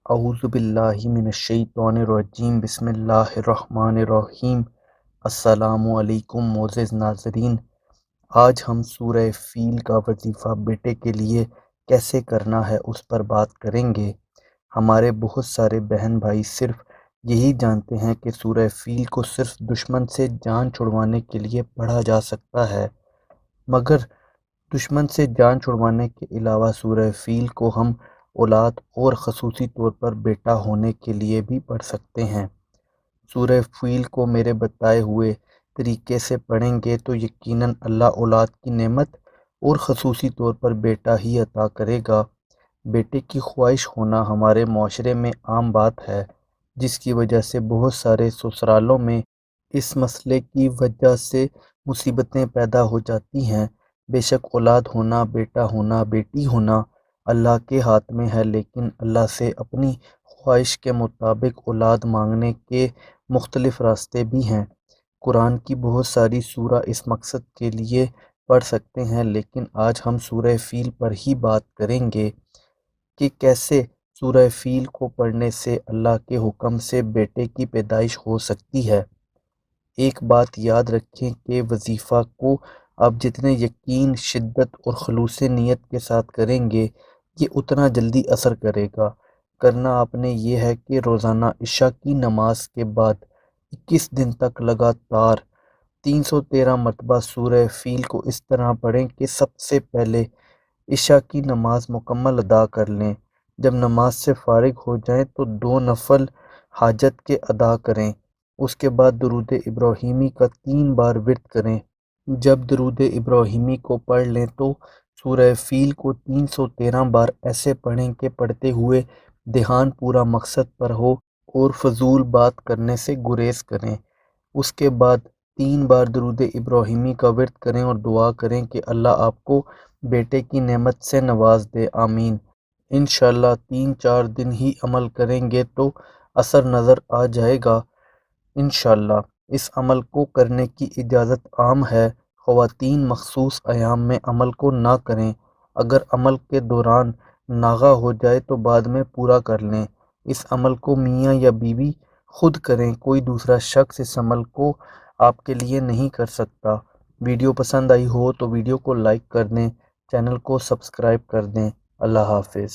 اعوذ باللہ من الشیطان الرجیم، بسم اللہ الرحمن الرحیم۔ السلام علیکم معزز ناظرین، آج ہم سورہ فیل کا وظیفہ بیٹے کے لیے کیسے کرنا ہے اس پر بات کریں گے۔ ہمارے بہت سارے بہن بھائی صرف یہی جانتے ہیں کہ سورہ فیل کو صرف دشمن سے جان چھڑوانے کے لیے پڑھا جا سکتا ہے، مگر دشمن سے جان چھڑوانے کے علاوہ سورہ فیل کو ہم اولاد اور خصوصی طور پر بیٹا ہونے کے لیے بھی پڑھ سکتے ہیں۔ سورہ فیل کو میرے بتائے ہوئے طریقے سے پڑھیں گے تو یقیناً اللہ اولاد کی نعمت اور خصوصی طور پر بیٹا ہی عطا کرے گا۔ بیٹے کی خواہش ہونا ہمارے معاشرے میں عام بات ہے، جس کی وجہ سے بہت سارے سسرالوں میں اس مسئلے کی وجہ سے مصیبتیں پیدا ہو جاتی ہیں۔ بے شک اولاد ہونا، بیٹا ہونا، بیٹی ہونا اللہ کے ہاتھ میں ہے، لیکن اللہ سے اپنی خواہش کے مطابق اولاد مانگنے کے مختلف راستے بھی ہیں۔ قرآن کی بہت ساری سورہ اس مقصد کے لیے پڑھ سکتے ہیں، لیکن آج ہم سورہ فیل پر ہی بات کریں گے کہ کیسے سورہ فیل کو پڑھنے سے اللہ کے حکم سے بیٹے کی پیدائش ہو سکتی ہے۔ ایک بات یاد رکھیں کہ وظیفہ کو آپ جتنے یقین، شدت اور خلوص نیت کے ساتھ کریں گے، یہ اتنا جلدی اثر کرے گا۔ کرنا آپ نے یہ ہے کہ روزانہ عشاء کی نماز کے بعد 21 دن تک لگاتار 313 مرتبہ سورہ فیل کو اس طرح پڑھیں کہ سب سے پہلے عشاء کی نماز مکمل ادا کر لیں۔ جب نماز سے فارغ ہو جائیں تو 2 نفل حاجت کے ادا کریں۔ اس کے بعد درود ابراہیمی کا 3 بار ورد کریں۔ جب درود ابراہیمی کو پڑھ لیں تو سورہ فیل کو 313 بار ایسے پڑھیں کہ پڑھتے ہوئے دھیان پورا مقصد پر ہو اور فضول بات کرنے سے گریز کریں۔ اس کے بعد 3 بار درود ابراہیمی کا ورد کریں اور دعا کریں کہ اللہ آپ کو بیٹے کی نعمت سے نواز دے، آمین۔ انشاءاللہ 3-4 دن ہی عمل کریں گے تو اثر نظر آ جائے گا انشاءاللہ۔ اس عمل کو کرنے کی اجازت عام ہے، خواتین مخصوص ایام میں عمل کو نہ کریں۔ اگر عمل کے دوران ناغہ ہو جائے تو بعد میں پورا کر لیں۔ اس عمل کو میاں یا بیوی خود کریں، کوئی دوسرا شخص اس عمل کو آپ کے لیے نہیں کر سکتا۔ ویڈیو پسند آئی ہو تو ویڈیو کو لائک کر دیں، چینل کو سبسکرائب کر دیں۔ اللہ حافظ۔